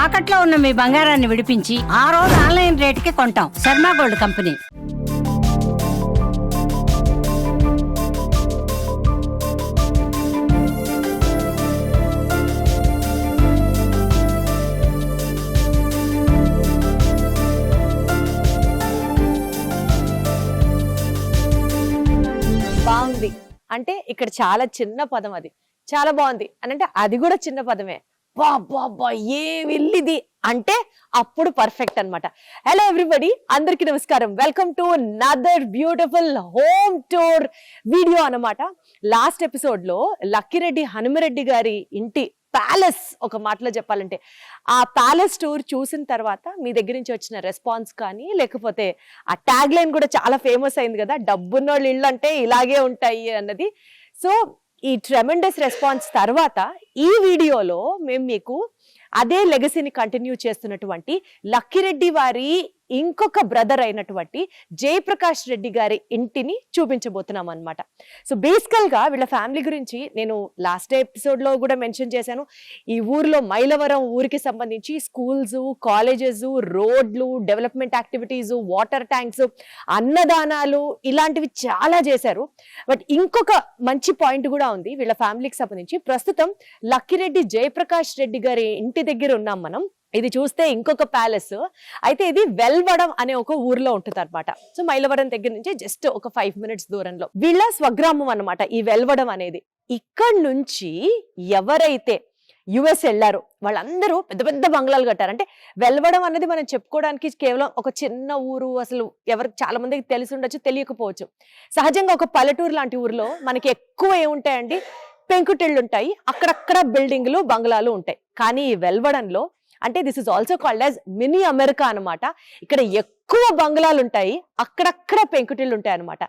తాకట్లో ఉన్న మీ బంగారాన్ని విడిపించి ఆ రోజు ఆన్లైన్ రేటుకి కొంటాం. Sharma gold company. బాగుంది అంటే ఇక్కడ చాలా చిన్న పదం, అది చాలా బాగుంది అని అంటే అది కూడా చిన్న పదమే. బాబా ఏ వెళ్ళిది అంటే అప్పుడు పర్ఫెక్ట్ అన్నమాట. హలో ఎవ్రీబడి, అందరికీ నమస్కారం. Welcome to another beautiful home tour video అన్నమాట. లాస్ట్ ఎపిసోడ్ లో లక్కిరెడ్డి హనుమరెడ్డి గారి ఇంటి ప్యాలెస్, ఒక మాటలో చెప్పాలంటే ఆ ప్యాలెస్ టూర్ చూసిన తర్వాత మీ దగ్గర నుంచి వచ్చిన రెస్పాన్స్ కానీ, లేకపోతే ఆ ట్యాగ్ లైన్ కూడా చాలా ఫేమస్ అయింది కదా, డబ్బున్నోళ్ళ ఇళ్ళు అంటే ఇలాగే ఉంటాయి అన్నది. సో ఈ ట్రెమెండస్ రెస్పాన్స్ తర్వాత ఈ వీడియోలో మేము మీకు అదే లెగసీని కంటిన్యూ చేస్తున్నటువంటి లక్కిరెడ్డి వారి ఇంకొక బ్రదర్ అయినటువంటి జయప్రకాష్ రెడ్డి గారి ఇంటిని చూపించబోతున్నాం అనమాట. సో బేసికల్ గా వీళ్ళ ఫ్యామిలీ గురించి నేను లాస్ట్ ఎపిసోడ్ లో కూడా మెన్షన్ చేశాను. ఈ ఊర్లో మైలవరం ఊరికి సంబంధించి స్కూల్స్, కాలేజెస్, రోడ్లు, డెవలప్మెంట్ యాక్టివిటీస్, వాటర్ ట్యాంక్స్, అన్నదానాలు ఇలాంటివి చాలా చేశారు. బట్ ఇంకొక మంచి పాయింట్ కూడా ఉంది వీళ్ళ ఫ్యామిలీకి సంబంధించి. ప్రస్తుతం లక్కిరెడ్డి జయప్రకాష్ రెడ్డి గారి ఇంటి దగ్గర ఉన్నాం మనం. ఇది చూస్తే ఇంకొక ప్యాలెస్, అయితే ఇది వెల్వడం అనే ఒక ఊర్లో ఉంటుంది అనమాట. సో మైలవరం దగ్గర నుంచి జస్ట్ ఒక 5 minutes దూరంలో వీళ్ళ స్వగ్రామం అన్నమాట ఈ వెల్వడం అనేది. ఇక్కడ నుంచి ఎవరైతే యుఎస్ వెళ్ళారు వాళ్ళందరూ పెద్ద పెద్ద బంగ్లాలు కట్టారు. అంటే వెల్వడం అనేది మనం చెప్పుకోవడానికి కేవలం ఒక చిన్న ఊరు, అసలు ఎవరికి చాలా మందికి తెలిసి ఉండొచ్చు, తెలియకపోవచ్చు. సహజంగా ఒక పల్లెటూరు లాంటి ఊర్లో మనకి ఎక్కువ ఏముంటాయండి, పెంకుటిళ్ళు ఉంటాయి, అక్కడక్కడ బిల్డింగ్లు, బంగ్లాలు ఉంటాయి. కానీ ఈ వెల్వడంలో అంటే this is also called as mini America అనమాట. ఇక్కడ ఎక్కువ బంగ్లాలు ఉంటాయి, అక్కడక్కడ పెంకుటిళ్ళు ఉంటాయి అనమాట.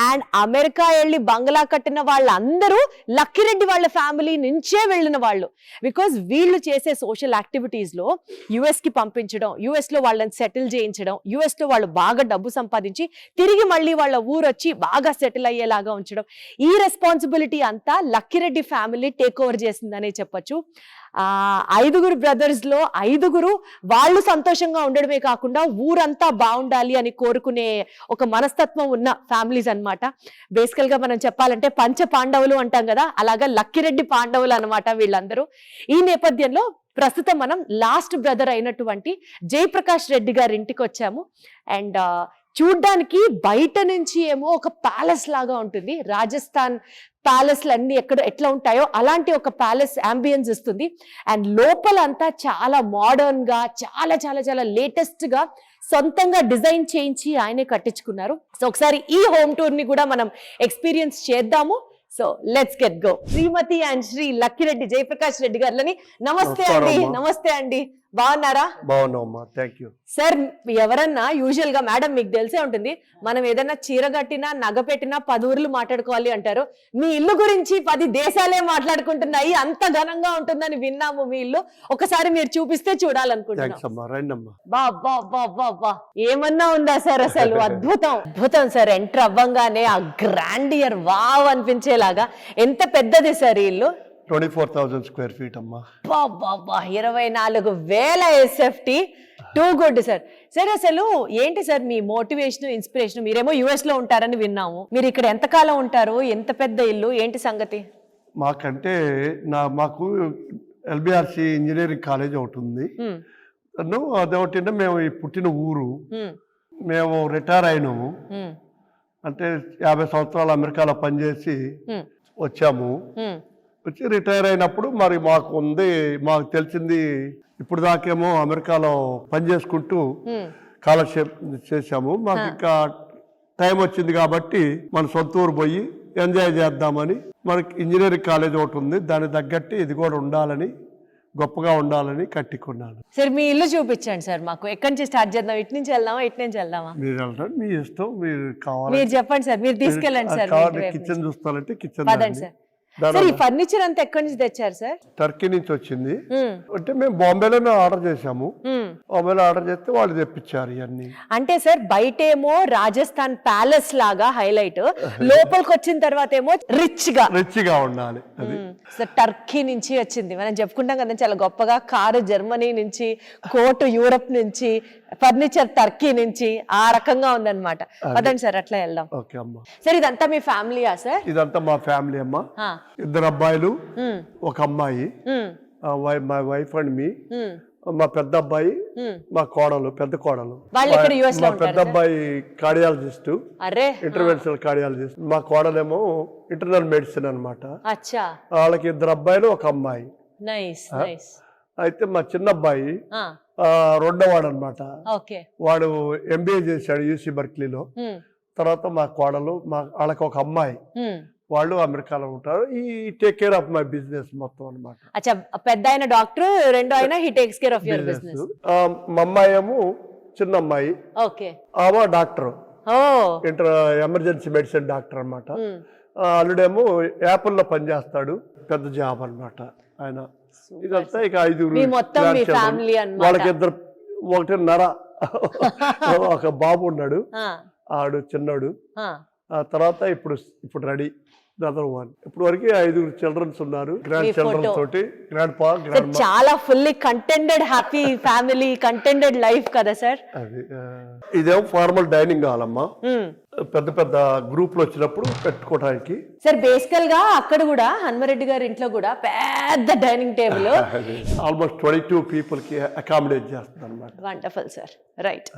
అండ్ అమెరికా వెళ్ళి బంగ్లా కట్టిన వాళ్ళందరూ లక్కిరెడ్డి వాళ్ళ ఫ్యామిలీ నుంచే వెళ్ళిన వాళ్ళు. బికాజ్ వీళ్ళు చేసే సోషల్ యాక్టివిటీస్ లో యుఎస్ కి పంపించడం, యుఎస్ లో వాళ్ళని సెటిల్ చేయించడం, యుఎస్ లో వాళ్ళు బాగా డబ్బు సంపాదించి తిరిగి మళ్ళీ వాళ్ళ ఊరు వచ్చి బాగా సెటిల్ అయ్యేలాగా ఉంచడం, ఈ రెస్పాన్సిబిలిటీ అంతా లక్కిరెడ్డి ఫ్యామిలీ టేక్ ఓవర్ చేసిందనే చెప్పొచ్చు. 5 బ్రదర్స్ లో 5 వాళ్ళు సంతోషంగా ఉండడమే కాకుండా ఊరంతా బాగుండాలి అని కోరుకునే ఒక మనస్తత్వం ఉన్న ఫ్యామిలీస్ అన్నమాట. బేసికల్ గా మనం చెప్పాలంటే పంచ పాండవులు అంటాం కదా, అలాగా లక్కిరెడ్డి పాండవులు అన్నమాట వీళ్ళందరూ. ఈ నేపథ్యంలో ప్రస్తుతం మనం లాస్ట్ బ్రదర్ అయినటువంటి జయప్రకాష్ రెడ్డి గారి ఇంటికి వచ్చాము. అండ్ చూడ్డానికి బయట నుంచి ఏమో ఒక ప్యాలెస్ లాగా ఉంటుంది, రాజస్థాన్ ప్యాలెస్లు అన్ని ఎట్లా ఉంటాయో అలాంటి ఒక ప్యాలెస్ అంబియన్స్ ఇస్తుంది. అండ్ లోపలంతా చాలా మోడర్న్ గా, చాలా చాలా చాలా లేటెస్ట్ గా సొంతంగా డిజైన్ చేయించి ఆయనే కట్టించుకున్నారు. సో ఒకసారి ఈ హోమ్ టూర్ ని కూడా మనం ఎక్స్పీరియన్స్ చేద్దాము. So let's get go. Srimathi and Sri Lakkireddy Jayaprakash Reddy గారిని నమస్తే అండి. నమస్తే అండి, బాగున్నారా? బాగున్నామ్మా, థ్యాంక్ యూ సార్. ఎవరన్నా యూజువల్ గా, మేడం మీకు తెలిసే ఉంటుంది, మనం ఏదైనా చీర కట్టినా నగ పెట్టినా 10 ఊర్లు మాట్లాడుకోవాలి అంటారు. మీ ఇల్లు గురించి 10 దేశాలే మాట్లాడుకుంటున్నాయి, అంత ఘనంగా ఉంటుందని విన్నాము మీ ఇల్లు. ఒకసారి మీరు చూపిస్తే చూడాలనుకుంటున్నాం. బా ఏమన్నా ఉందా సార్? అసలు అద్భుతం అద్భుతం సార్. ఎంటర్ అవ్వంగానే ఆ గ్రాండియర్ వావ్ అనిపించేలాగా. ఎంత పెద్దది సార్ ఈ ఇల్లు? 24,000 square feet అమ్మా. 24,000 SFT. Too good sir. Sir అసలు ఏంటి సార్ మీ మోటివేషన్, ఇన్స్పిరేషన్? మీరేమో యుఎస్ లో ఉంటారని విన్నాము, మీరు ఇక్కడ ఎంతకాలం ఉంటారు? ఎంత పెద్ద ఇల్లు, ఏంటి సంగతి? మాకంటే మాకు LBRC ఇంజనీరింగ్ కాలేజ్ ఒకటి ఉంది. అదొకటి మేము పుట్టిన ఊరు. మేము రిటైర్ అయినాము, అంటే 50 సంవత్సరాలు అమెరికాలో పనిచేసి వచ్చాము. వచ్చి రిటైర్ అయినప్పుడు మరి మాకు తెలిసింది ఇప్పుడు దాకేమో అమెరికాలో పని చేసుకుంటూ కాలక్షేప్ చేశాము. మాకు ఇంకా టైం వచ్చింది కాబట్టి మన సొంత ఊరు పోయి ఎంజాయ్ చేద్దామని, మనకి ఇంజనీరింగ్ కాలేజ్ ఒకటి ఉంది, దానికి తగ్గట్టు ఇది కూడా ఉండాలని, గొప్పగా ఉండాలని కట్టుకున్నాను. సార్ మీ ఇల్లు చూపించండి సార్ మాకు. ఎక్కడి నుంచి స్టార్ట్ చేద్దాం? ఇటు నుంచి వెళ్దామా, ఇటు నుంచి వెళ్దామా? మీరు వెళ్ళండి, మీ ఇష్టం. మీరు కావాలి మీరు చెప్పండి సార్, మీరు తీసుకెళ్ళండి సార్. కిచెన్ చూస్తానంటే కిచెన్. పదండి సార్. సార్ ఈ ఫర్నిచర్ అంతా ఎక్కడి నుంచి తెచ్చారు సార్? టర్కీ నుంచి వచ్చింది. అంటే మేము బాంబేలోనే ఆర్డర్ చేసాము. మొబైల్ ఆర్డర్ చేస్తే వాళ్ళు తెప్పించారు ఇవన్నీ. అంటే సార్ బయటేమో రాజస్థాన్ ప్యాలెస్ లాగా హైలైట్, లోపలికి వచ్చిన తర్వాత ఏమో రిచ్ గా ఉండాలి. అది సార్ టర్కీ నుంచి వచ్చింది, మనం చెప్పుకుంటాం కదా చాలా గొప్పగా, కారు జర్మనీ నుంచి, కోటు యూరప్ నుంచి, ఫర్నిచర్ టర్కీ నుంచి, ఆ రకంగా ఉందన్నమాట. పదండి సార్ అట్లా వెళ్దాం. ఓకే అమ్మా. సార్ ఇదంతా మీ ఫ్యామిలీయా సార్? ఇదంతా మా ఫ్యామిలీ అమ్మా. 2 అబ్బాయిలు, ఒక అమ్మాయి, మై వైఫ్ అండ్ మీ. మా పెద్ద అబ్బాయి, మా కోడలు, పెద్ద కోడలు. మా పెద్ద అబ్బాయి కార్డియాలజిస్ట్, ఇంటర్వెన్షనల్ కార్డియాలజిస్ట్. మా కోడలేమో ఇంటర్నల్ మెడిసిన్ అన్నమాట. వాళ్ళకి 2 అబ్బాయిలు, ఒక అమ్మాయి. అయితే మా చిన్న అబ్బాయి 2వ వాడు అనమాట. వాడు MBA చేశాడు UC బర్క్లీలో. తర్వాత మా కోడలు, వాళ్ళకి ఒక అమ్మాయి, వాళ్ళు అమెరికాలో ఉంటారు. ఈ take care of my business మొత్తం అనమాట. పెద్ద ఆయన డాక్టర్, రెండో ఆయన he takes care of your business. మా అమ్మాయి ఏమో చిన్న అమ్మాయి, ఆమె డాక్టర్, ఎమర్జెన్సీ మెడిసిన్ డాక్టర్ అనమాట. అల్లుడేమో యాపిల్ లో పనిచేస్తాడు, పెద్ద జాబ్ అనమాట ఆయన. ఇదంతా ఇక 5 వాళ్ళకి 2, 1.5 ఒక బాబు ఉన్నాడు, ఆడు చిన్నాడు. ఆ తర్వాత ఇప్పుడు రెడీ another one. ఇప్పుడు వరకు 5 చిల్డ్రన్స్ ఉన్నారు, గ్రాండ్ చిల్డ్రన్ తోటి, గ్రాండ్ పా, గ్రాండ్. చాలా ఫుల్లీ కంటెంటెడ్ హ్యాపీ ఫ్యామిలీ, కంటెంటెడ్ లైఫ్ కదా సార్. అది ఇదేమో ఫార్మల్ డైనింగ్ హాల్ అమ్మా, పెద్ద పెద్ద గ్రూపులు వచ్చినప్పుడు పెట్టుకోవడానికి. సార్ బేసికల్ గా అక్కడ కూడా హనుమారెడ్డి గారి ఇంట్లో కూడా పెద్ద డైనింగ్ టేబుల్, ఆల్మోస్ట్ 22 పీపుల్ కి అకామిడేట్ చేస్తుంది అనమాట. Wonderful sir. రైట్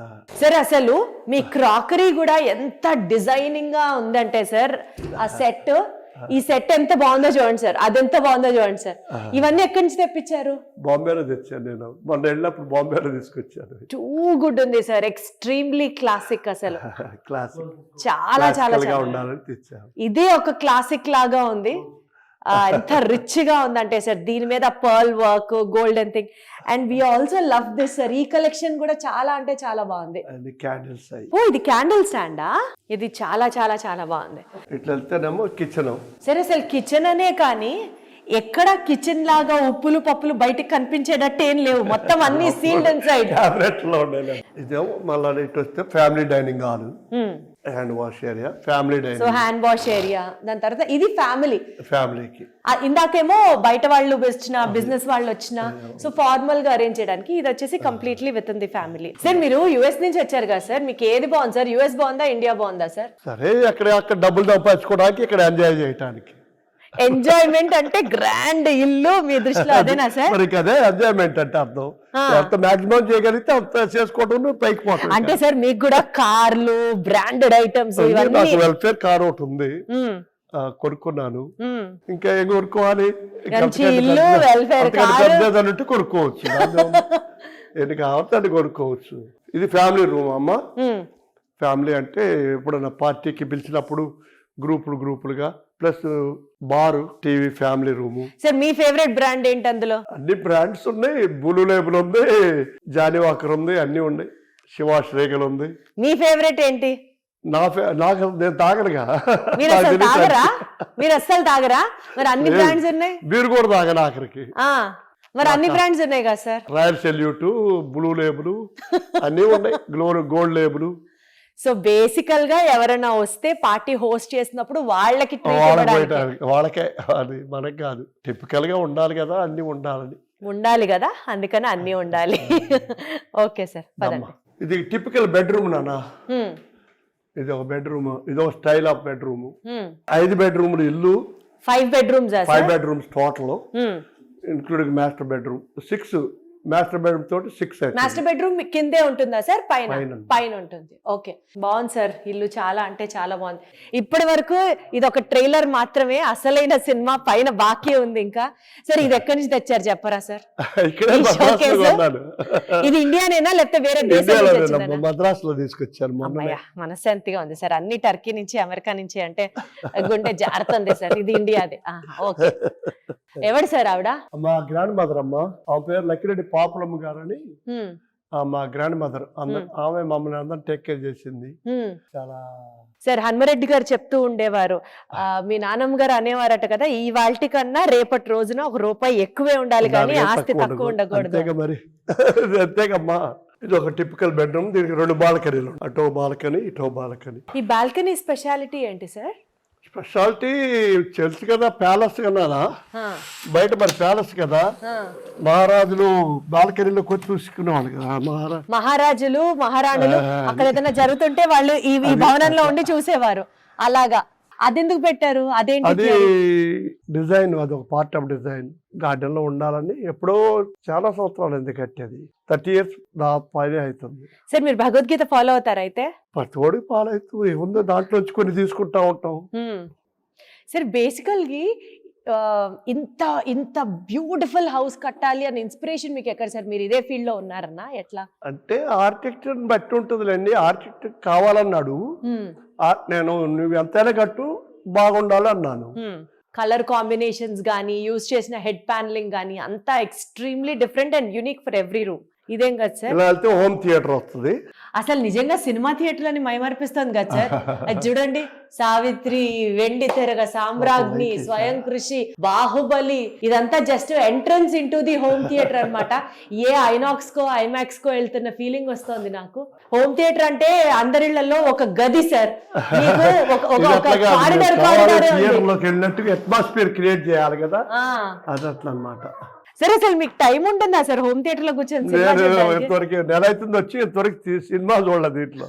సార్, అసలు మీ క్రాకరీ కూడా ఎంత డిజైనింగ్ గా ఉందంటే సార్, ఆ సెట్, ఈ సెట్ ఎంత బాగుందో చూడండి సార్, అదెంత బాగుందో చూడండి సార్. ఇవన్నీ ఎక్కడి నుంచి తెప్పించారు? బాంబేలో తెచ్చాను నేను, మొన్న వెళ్ళినప్పుడు బాంబేలో తీసుకొచ్చాను. టూ గుడ్ ఉంది సార్, ఎక్స్ట్రీమ్లీ క్లాసిక్, అసలు క్లాసిక్, చాలా చాలా ఉండాలని తెచ్చాను. ఇదే ఒక క్లాసిక్ లాగా ఉంది, ఎంత రిచ్ గా ఉందంటే సార్, దీని మీద pearl work, golden thing. And we also love this sir, ఈ కలెక్షన్ కూడా చాలా అంటే చాలా బాగుంది. ఓ ఇది క్యాండిల్ స్టాండా, ఇది చాలా చాలా చాలా బాగుంది. ఇట్లా వెళ్తేనేమో కిచెన్. సరే, అసలు కిచెన్ అనే కానీ ఎక్కడ కిచెన్ లాగా ఉప్పులు పప్పులు బయటకు కనిపించేటట్టు ఏం లేవు, మొత్తం అన్ని సీల్డ్ ఇన్సైడ్. ఇదేమో మళ్ళీ ఇటు వస్తే family dining hall, hand wash area, family dining, so hand wash area. దాని తర్వాత ఇది ఫ్యామిలీకి. ఇందాకేమో బయట వాళ్ళు వచ్చిన, బిజినెస్ వాళ్ళు వచ్చిన, సో ఫార్మల్ గా అరేంజ్ చేయడానికి. ఇది వచ్చేసి completely with in the family. Sir మీరు US నుంచి వచ్చారు కదా సార్, మీకు ఏది బాగుంది సార్? US బాగుందా, ఇండియా బాగుందా సార్? సరే, అక్కడ డబ్బులు సంపాదించుకోవడానికి, ఇక్కడ ఎంజాయ్ చేయడానికి. ఎంజాయ్మెంట్ అంటే గ్రాండ్ ఇల్లు మీ దృష్టిలో అదేనా సార్? మరి అదే ఎంజాయ్మెంట్ అంటే అర్థం. ఎంత మాక్సిమం చేయగలిగితే అంత చేసుకోవడం, పైకి పోవడం. అంటే సార్ మీకు కూడా కార్లు, బ్రాండెడ్ ఐటమ్స్, నాకు వెల్ఫేర్ కార్ ఒకటి ఉంది, కొనుక్కున్నాను. ఇంకా ఏం కొనుక్కోవాలి, అన్నట్టు కొనుక్కోవచ్చు, ఎన్ని కావాలి కొనుక్కోవచ్చు. ఇది ఫ్యామిలీ రూమ్ అమ్మ. ఫ్యామిలీ అంటే ఎప్పుడన్నా పార్టీకి పిలిచినప్పుడు గ్రూపులుగా, ప్లస్ బారు, టీవీ, ఫ్యామిలీ రూము. సార్ మీ ఫేవరెట్ బ్రాండ్ ఏంటి అందులో? అన్ని బ్రాండ్స్ ఉన్నాయి, బ్లూ లేబుల్ ఉంది, జానీ వాకర్ ఉంది, అన్ని ఉన్నాయి, శివాష్ రేగల్ ఉంది. మీ ఫేవరెట్ ఏంటి? నాకు నేను తాగనుగా. మీరు అస్సలు తాగరా? మరి అన్ని బ్రాండ్స్ ఉన్నాయి. మీరు కూడా తాగను ఆఖరికి. మరి అన్ని బ్రాండ్స్ ఉన్నాయి కదా sir? Royal salute, blue label అన్ని ఉన్నాయి, గోల్డ్ లేబుల్. సో బేసికల్ గా ఎవరైనా వస్తే పార్టీ హోస్ట్ చేసినప్పుడు వాళ్ళకే, అది మనకి కాదు, టిపికల్ గా ఉండాలి కదా, అన్ని ఉండాలి కదా, అందుకని అన్ని ఉండాలి. ఓకే సార్, ఇది టిపికల్ బెడ్రూమ్ నానా. ఇది ఒక బెడ్రూమ్, ఇది ఒక స్టైల్ ఆఫ్ బెడ్రూమ్. 5 బెడ్రూమ్లు ఇల్లు, 5 bedrooms total, including master bedroom. 6 master bedroom తోటి 6. మాస్టర్ బెడ్రూమ్ కిందే ఉంటుందా సార్? పైన ఉంటుంది. ఓకే, బాగుంది సార్, ఇల్లు చాలా అంటే చాలా బాగుంది. ఇప్పటి వరకు ఇది ఒక ట్రైలర్ మాత్రమే, అసలైన సినిమా పైన బాకీ ఉంది ఇంకా. సార్ ఇది ఎక్కడి నుంచి తెచ్చారు చెప్పరా సార్? ఇది ఇండియానేనా లేకపోతే వేరే దేశం? మద్రాస్ లో తీసుకొచ్చారు. మనశ్శాంతిగా ఉంది సార్, అన్ని టర్కీ నుంచి, అమెరికా నుంచి అంటే గుండె జారుతుంది సార్. ఇది ఇండియాదే. ఓకే, ఎవడు సార్ ఆవిడ? మా గ్రాండ్ మదర్ అమ్మ, ఆమె పేరు లక్కిరెడ్డి పాపులమ్మ గారని, మా గ్రాండ్ మదర్. ఆమె మమ్మల్ని అందరం టేక్ కేర్ చేసింది చాలా. సార్ హనుమారెడ్డి గారు చెప్తూ ఉండేవారు, మీ నాన్నమ్మ గారు అనేవారట కదా, ఈ వాల్టి కన్నా రేపటి రోజున ₹1 ఎక్కువే ఉండాలి కానీ ఆస్తి తక్కువ ఉండకూడదు. మరి అంతేగమ్మా. ఇది ఒక టిపికల్ బెడ్రూమ్. దీనికి 2 బాల్కనీలు, అటో బాల్కనీ ఇటో బాల్కనీ. ఈ బాల్కనీ స్పెషాలిటీ ఏంటి సార్? స్పెషాలిటీ తెలుసు కదా, ప్యాలెస్ కదా, బయట మరి ప్యాలెస్ కదా, మహారాజులు బాల్కనీలోకి వచ్చి చూసుకునేవాళ్ళు కదా. మహారాజులు మహారాణులు అక్కడ ఏదైనా జరుగుతుంటే వాళ్ళు ఈ భవనంలో ఉండి చూసేవారు. అలాగా అదెందుకు పెట్టారు? అదేంటి అది డిజైన్, అది ఒక పార్ట్ ఆఫ్ డిజైన్. గార్డెన్ లో ఉండాలని ఎప్పుడో చాలా సంవత్సరాలు ఎందుకు కట్టేది, 30 years నా పైన అవుతుంది. సార్ మీరు భగవద్గీత ఫాలో అవుతారు అయితే? ప్రతివాడికి ఫాలో అవుతూ ఏముందో దాంట్లో నుంచి కొన్ని తీసుకుంటా ఉంటాం. సార్ బేసికల్గా ఇంత ఇంత బ్యూటిఫుల్ హౌస్ కట్టాలి అని ఇన్స్పిరేషన్ మీకు ఎక్కడ సార్? మీరు ఇదే ఫీల్డ్ లో ఉన్నారన్నా ఎట్లా? అంటే ఆర్కిటెక్చర్ బట్టి ఉంటుందిలేండి. ఆర్కిటెక్ట్ కావాలన్నాడు, నేను నువ్వు ఎంతైనా కట్టు బాగుండాలి అన్నాను. కలర్ కాంబినేషన్స్ కానీ యూజ్ చేసిన హెడ్ ప్యానలింగ్ కానీ అంతా extremely different and unique for every room. ఇదేం కదా సార్? ఇలా వెళ్తే హోమ్ థియేటర్ వస్తుంది. అసలు నిజంగా సినిమా థియేటర్ అని మైమర్పిస్తుంది కదా సార్. అది చూడండి, సావిత్రి, వెండి తెరగ, సామ్రాజ్ఞి, స్వయం కృషి, బాహుబలి, ఇదంతా just entrance into the home theatre అన్నమాట. ఏ ఐనాక్స్ కో ఐమాక్స్ కో వెళ్తున్న ఫీలింగ్ వస్తుంది నాకు. హోమ్ థియేటర్ అంటే అందరిళ్లలో ఒక గది సార్. అట్మాస్ఫియర్ క్రియేట్ చేయాలి కదా, అది అట్లా అన్నమాట. సరే అసలు మీకు టైం ఉంటుందా సార్ హోమ్ థియేటర్ లో కూర్చొని? ఇంతవరకు నెల అవుతుంది వచ్చి ఇంతవరకు సినిమా చూడలేదు దీంట్లో.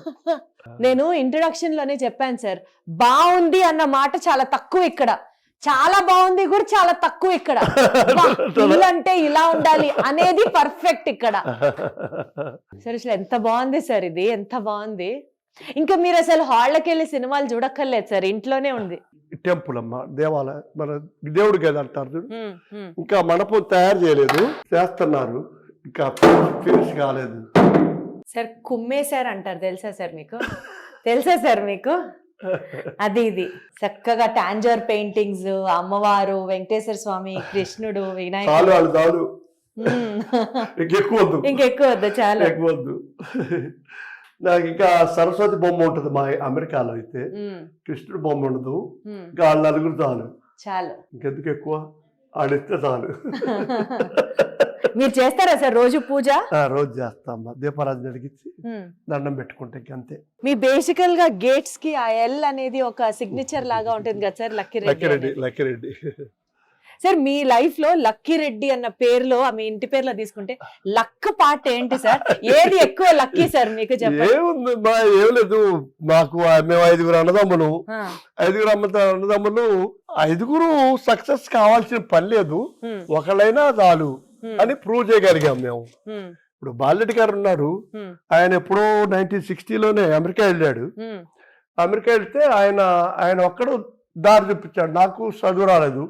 నేను ఇంట్రడక్షన్ లోనే చెప్పాను సార్, బాగుంది అన్న మాట చాలా తక్కువ ఇక్కడ, చాలా బాగుంది కూడా చాలా తక్కువ ఇక్కడ. ఇల్లు అంటే ఇలా ఉండాలి అనేది పర్ఫెక్ట్ ఇక్కడ. సరే అసలు ఎంత బాగుంది సార్, ఇది ఎంత బాగుంది. ఇంకా మీరు అసలు హాళ్ళకి వెళ్ళి సినిమాలు చూడక్కర్లేదు సార్, ఇంట్లోనే ఉంది. టెంపుల్ అమ్మ, దేవాలయం, మన దేవుడు కదా అంటారు చూడు. ఇంకా మండపం తయారు చేయలేదు, చేస్తున్నారు, ఇంకా ఫినిష్ కాలేదు. సార్ కుమ్మేశారు అంటారు, తెలుసా సార్ మీకు? తెలుసా సార్ మీకు? అది ఇది చక్కగా టాంజర్ పెయింటింగ్స్, అమ్మవారు, వెంకటేశ్వర స్వామి, కృష్ణుడు, వినాయకుడు. ఇంకెక్కువ వద్దు, చాలా ఎక్కువ వద్దు. నాకు ఇంకా సరస్వతి బొమ్మ ఉంటుంది మా అమెరికాలో అయితే, కృష్ణుడు బొమ్మ ఉండదు. ఇంకా వాళ్ళు నలుగురు చాలు, ఇంకెందుకు ఎక్కువ, ఆడిస్తే చాలు. మీరు చేస్తారా సార్ రోజు పూజ? రోజు చేస్తాం, దీపారాధన జరిగించి దండం పెట్టుకుంటే అంతే. మీ బేసికల్ గా గేట్స్ కి ఆ ఎల్ అనేది ఒక సిగ్నేచర్ లాగా ఉంటుంది కదా సార్, లక్కీ రెడ్డి. సార్ మీ లైఫ్ లో లక్కీ రెడ్డి అన్న పేరులో, మీ ఇంటి పేరులో తీసుకుంటే లక్ పార్ట్ ఏంటి సార్? ఏది ఎక్కువ లక్కీ సార్ మీకు చెప్పండి? ఏముంది ఏం లేదు, మాకు మేము 5 అన్నదమ్ములు. 5 అన్నదమ్ములు 5 సక్సెస్ కావాల్సిన పని లేదు, ఒకళ్ళైనా చాలు అని ప్రూవ్ చేయగలిగాం మేము. ఇప్పుడు బాలరెడ్డి గారు ఉన్నారు, ఆయన ఎప్పుడో 1960లోనే అమెరికా వెళ్ళాడు. అమెరికా వెళ్తే ఆయన ఒక్కడు దారి చూపించాడు. నాకు చదువు రాలేదు,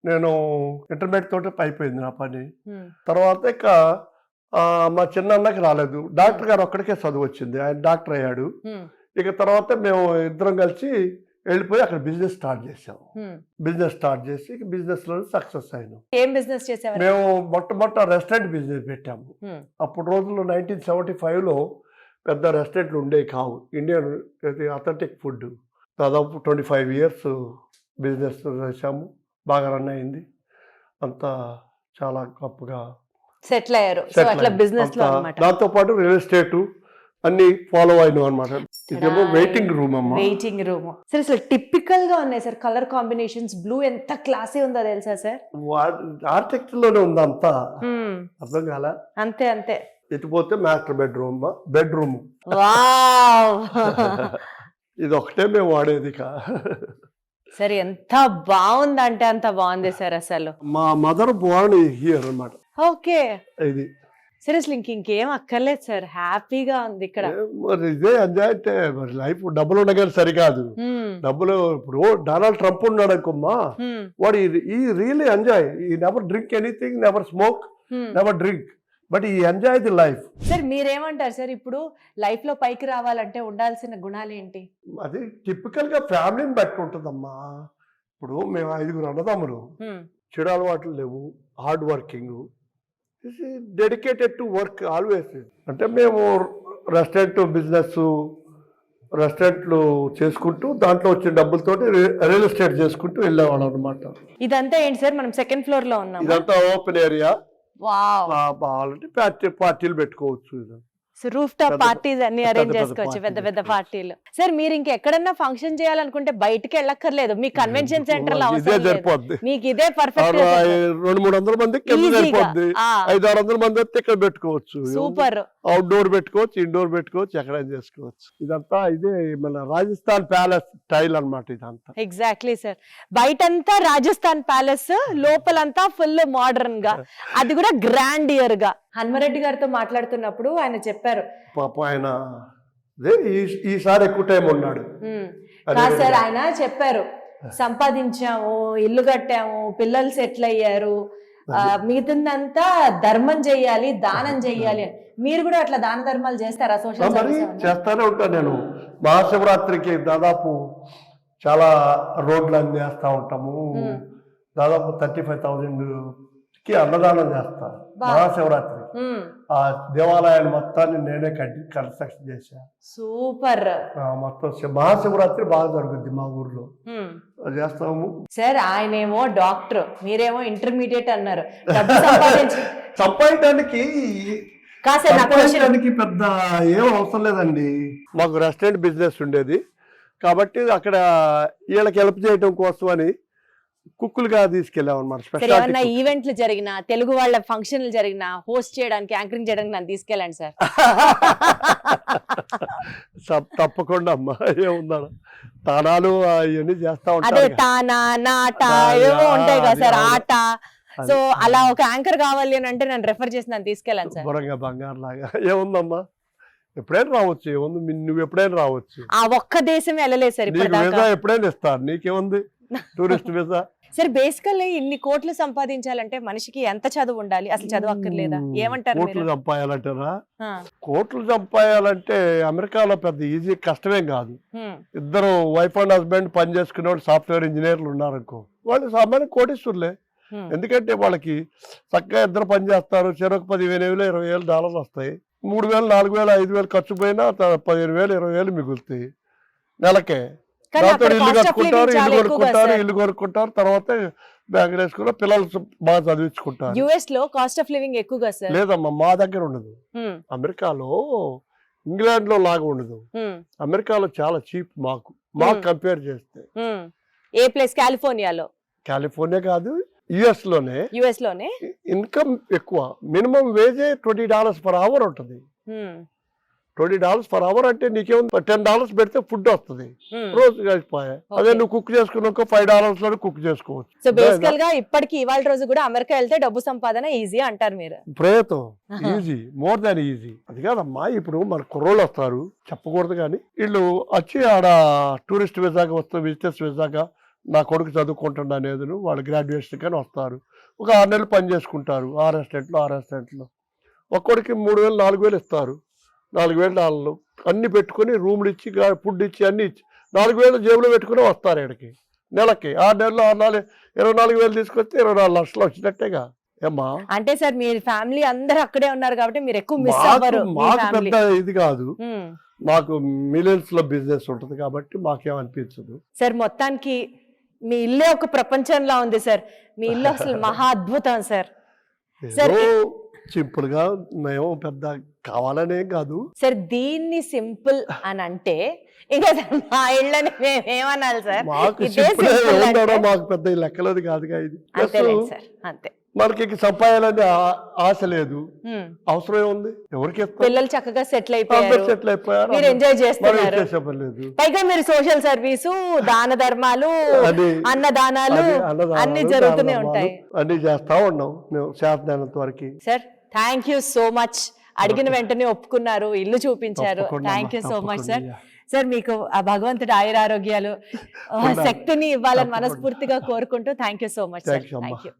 నేను ఇంటర్మీడియట్ తోటి అయిపోయింది నా పని. తర్వాత ఇక మా చిన్నన్నకి రాలేదు, డాక్టర్ గారు ఒక్కడికే చదువు వచ్చింది, ఆయన డాక్టర్ అయ్యాడు. ఇక తర్వాత మేము ఇద్దరం కలిసి వెళ్ళిపోయి అక్కడ బిజినెస్ స్టార్ట్ చేసాం. బిజినెస్ స్టార్ట్ చేసి బిజినెస్ లో సక్సెస్ అయినాం. ఏం బిజినెస్ చేసాము? మేము మొట్టమొదట రెస్టారెంట్ బిజినెస్ పెట్టాము. అప్పుడు రోజుల్లో 1975లో పెద్ద రెస్టారెంట్లు ఉండేవి కావు. ఇండియన్ అథెంటిక్ ఫుడ్ దాదాపు 25 years బిజినెస్ చేసాము, బాగా రన్ అయింది, అంతా చాలా గొప్పగా సెటిల్ అయ్యారు. దాంతో పాటు రియల్ ఎస్టేట్ అన్ని ఫాలో అయినాం అనమాట. ఇదేమో వెయిటింగ్ రూమ్ అమ్మా, వెయిటింగ్ రూమ్. సరే అసలు టిపికల్ గా ఉన్నాయి సార్ కలర్ కాంబినేషన్స్. బ్లూ ఎంత క్లాసీ ఉందో తెలుసా సార్? ఆర్కిటెక్చర్ లోనే ఉంది అంతా, అర్థం కాల. అంతే అంతే. ఇటుపోతే మాస్టర్ బెడ్రూమ్. ఇది ఒకటే మేము వాడేది. సరే ఎంత బాగుందంటే అంత బాగుంది సార్. అసలు మా మదర్ బోర్న్ హియర్ అన్నమాట. ఓకే, ఇది సీరియస్లీ ఇంకేం అక్కర్లేదు సార్, హ్యాపీగా ఉంది ఇక్కడ. మరి ఇదే ఎంజాయ్ అంటే, మరి లైఫ్ డబ్బులు ఉండగానే సరికాదు. డబ్బులు ఇప్పుడు డొనాల్డ్ ట్రంప్ ఉన్నాడు అనుకోమ్మా, వాడు ఈ రియల్లీ ఎంజాయ్. ఈ never drink anything, never smoke, never drink, but ఈ ఎంజాయ్ ది లైఫ్. సార్ మీరేమంటారు సార్, ఇప్పుడు లైఫ్ లో పైకి రావాలంటే ఉండాల్సిన గుణాలు ఏంటి? అది టిపికల్ గా ఫ్యామిలీని బట్టి ఉంటుందమ్మా. ఇప్పుడు మేము 5 అన్నదమ్ములు, చెడు అలవాట్లు లేవు, hard working, dedicated to work always. అంటే మేము రెస్టారెంట్లు చేసుకుంటూ దాంట్లో వచ్చిన డబ్బులతోటి రియల్ ఎస్టేట్ చేసుకుంటూ వెళ్ళేవాళ్ళం అనమాట. ఇదంతా ఏంటి సార్? మనం సెకండ్ ఫ్లోర్ లో ఉన్నాం. ఇదంతా ఓపెన్ ఏరియా, వావ్. కావాలంటే పార్టీలు పెట్టుకోవచ్చు ఇది. సో రూఫ్ టాప్ పెద్ద- పార్టీస్ అన్ని అరేంజ్ పెద్ద చేసుకోవచ్చు, పెద్ద parties పెద్ద పార్టీలు. సార్ మీరు ఇంకెక్కడన్నా ఫంక్షన్ చేయాలనుకుంటే బయటికి వెళ్ళక్కర్లేదు, మీ కన్వెన్షన్ సెంటర్ లో ఇదే అవసరం లేదు. సరిపోద్ది. మీకు ఇదే పర్ఫెక్ట్. 200-300 మంది కింద Easy గా. సరిపోద్ది. ఆ. 500-600 మంది వస్తే ఇక్కడ పెట్టుకోవచ్చు. సూపర్. అవుట్డోర్ పెట్టుకోవచ్చు, ఇండోర్ పెట్టుకోవచ్చు, ఎక్కడైనా చేసుకోవచ్చు. ఇదంతా ఇదే మన రాజస్థాన్ ప్యాలెస్ స్టైల్ అన్నమాట ఇదంతా. Exactly sir. బయటంతా రాజస్థాన్ ప్యాలెస్, లోపలంతా ఫుల్ మోడర్న్ గా, అది కూడా గ్రాండియర్ గా. హనుమరెడ్డి గారితో మాట్లాడుతున్నప్పుడు ఆయన చెప్పారు, పాపం ఆయన అదే ఈసారి ఎక్కువ టైం ఉన్నాడు. అదే కాదు సార్, ఆయన చెప్పారు సంపాదించాము, ఇల్లు కట్టాము, పిల్లలు సెటిల్ అయ్యారు, మిగతాదంతా ధర్మం చెయ్యాలి, దానం చెయ్యాలి అని. మీరు కూడా అట్లా దాన ధర్మాలు చేస్తారా? సోషల్ మరి సర్వీస్ చేస్తానే ఉంటాను నేను. మహాశివరాత్రికి దాదాపు చాలా రోడ్లు అన్ని చేస్తా ఉంటాము. దాదాపు 35,000కి అన్నదానం చేస్తాను మహాశివరాత్రి. ఆ దేవాలయాన్ని మొత్తాన్ని నేనే కన్స్ట్రక్షన్ చేశా. సూపర్. మొత్తం మహాశివరాత్రి బాగా జరుగుద్ది మా ఊర్లో, చేస్తాము. సార్ ఆయనేమో డాక్టర్, మీరేమో ఇంటర్మీడియట్ అన్నారు. డబ్బు సంపాదించడానికి సంపాదించడానికి పెద్ద ఏం అవసరం లేదండి. మాకు రెస్టారెంట్ బిజినెస్ ఉండేది కాబట్టి అక్కడ వీళ్ళకి హెల్ప్ చేయడం కోసం అని కుక్కులుగా తీసుకెళ్ళాం అనమాట. ఏమన్నా ఈవెంట్లు జరిగినా, తెలుగు వాళ్ళ ఫంక్షన్లు జరిగినా హోస్ట్ చేయడానికి, యాంకరింగ్ చేయడానికి నన్ను తీసుకెళ్ళండి సార్. తప్పకుండా అమ్మా, ఏముందా తానాలు అవన్నీ చేస్తా అదే ఉంటారు. తానా నాట ఏవో ఉంటాయి కదా సార్, ఆట. సో అలా ఒక యాంకర్ కావాలి అని అంటే నన్ను రెఫర్ చేసి నన్ను తీసుకెళ్ళండి సార్. బురంగా బంగారు లాగా ఏముందమ్మా, ఎప్పుడైనా రావచ్చు. ఏముంది, నువ్వు ఎప్పుడైనా రావచ్చు. ఆ ఒక్క దేశం వెళ్ళలేదు సార్ నీకు ఇప్పుడు. వీసా ఎప్పుడైనా ఇస్తారు, నీకేముంది టూరిస్ట్ వీసా. సార్ బేసికల్లీ ఇన్ని కోట్లు సంపాదించాలంటే మనిషికి ఎంత చదువు ఉండాలి? అసలు చదువు అక్కర్లేదా? ఏమంటారు కోట్లు మీరు? సంపాయాలంటారా? కోట్లు సంపాయాలంటే అమెరికాలో పెద్ద ఈజీ కష్టమేం కాదు. ఇద్దరు వైఫ్ అండ్ హస్బెండ్ పని చేసుకునే వాళ్ళు సాఫ్ట్వేర్ ఇంజనీర్లు ఉన్నారనుకో, వాళ్ళు సామాన్య కోటీశ్వరులే. ఎందుకంటే వాళ్ళకి చక్కగా ఇద్దరు పని చేస్తారు, చెరకు 15,000 $20,000 వస్తాయి. 3,000 4,000 5,000 ఖర్చు పోయినా 15,000 20,000 మిగులుతాయి నెలకే. దాంతో ఇల్లు కొనుక్కుంటారు, తర్వాత బ్యాంకులు వేసుకున్నారు, పిల్లలు బాగా చదివించుకుంటారు. యుఎస్ లో కాస్ట్ ఆఫ్ లివింగ్ ఎక్కువగా సార్? లేదమ్మా, మా దగ్గర ఉండదు. అమెరికాలో ఇంగ్లాండ్ లో లాగా ఉండదు. అమెరికాలో చాలా చీప్ మాకు కంపేర్ చేస్తే. ఏ ప్లేస్? కాలిఫోర్నియా కాదు, యుఎస్ లోనే ఇన్కమ్ ఎక్కువ. మినిమం వేజే $20 per hour ఉంటుంది. $20 per hour అంటే నీకేముంది, $10 పెడితే ఫుడ్ వస్తుంది రోజు కలిసిపోయా. అదే నువ్వు కుక్ చేసుకున్నాక $5 లో కుక్ చేసుకోవచ్చు. సో బేసికల్ గా ఇప్పటికి ఇవాళ రోజు కూడా అమెరికా వెళ్తే డబ్బు సంపాదన ఈజీ అంటారు మీరు? ప్రయత్నం ఈజీ, మోర్ దాన్ ఈజీ. అది కాదమ్మా, ఇప్పుడు మన కుర్రోళ్ళు వస్తారు, చెప్పకూడదు కానీ, వీళ్ళు వచ్చి ఆడ టూరిస్ట్ వీసాగా వస్తారు, విజిటర్స్ వీసాగా నా కొడుకు చదువుకుంటున్నా అనేది వాళ్ళు గ్రాడ్యుయేషన్ కానీ వస్తారు. ఒక 6 నెలలు పని చేసుకుంటారు ఆ రెస్టారెంట్లో. ఒక్కొడికి 3,000 4,000 ఇస్తారు. $4,000 అన్ని పెట్టుకుని రూమ్లు ఇచ్చి, ఫుడ్ ఇచ్చి, అన్ని ఇచ్చి 4,000 జేబులో పెట్టుకుని వస్తారు ఇక్కడికి. నెలకి 6 నెలలు 24,000 తీసుకొస్తే 24 లక్షలు వచ్చినట్టేగా. ఏమ్మా అంటే సార్ మీ ఫ్యామిలీ అందరూ అక్కడే ఉన్నారు కాబట్టి మీరు ఎక్కువ మిస్ అవ్వరు. మాకు పెద్ద ఇది కాదు, మాకు మిలియన్స్ లో బిజినెస్ ఉంటుంది కాబట్టి మాకేమనిపించదు సార్. మొత్తానికి మీ ఇల్లే ఒక ప్రపంచంలో ఉంది సార్. మీ ఇల్లు అసలు మహా అద్భుతం సార్. సింపుల్ గా మేము పెద్ద కావాలనే కాదు సార్. దీన్ని సింపుల్ అని అంటే ఇంకా మా ఇళ్ళని మేమేమనాలి సార్? మాకు పెద్ద లెక్కలది కాదుగా ఇది. అంతే, మనకి సంపాదాలని ఆశ లేదు, అవసరం ఏముంది, ఎవరికి పిల్లలు చక్కగా సెటిల్ అయిపోయారు, మీరు ఎంజాయ్ చేస్తున్నారు. పైగా మీరు సోషల్ సర్వీసు, దాన ధర్మాలు, అన్నదానాలు అన్ని జరుగుతూనే ఉంటాయి, అన్ని చేస్తా ఉన్నాం మేము శాతదానంత వరకు. Sir thank you so much. అడిగిన వెంటనే ఒప్పుకున్నారు, ఇల్లు చూపించారు. Thank you so much sir. Sir మీకు ఆ భగవంతుడు ఆయురారోగ్యాలు శక్తిని ఇవ్వాలని మనస్ఫూర్తిగా కోరుకుంటూ thank you so much sir. Thank you.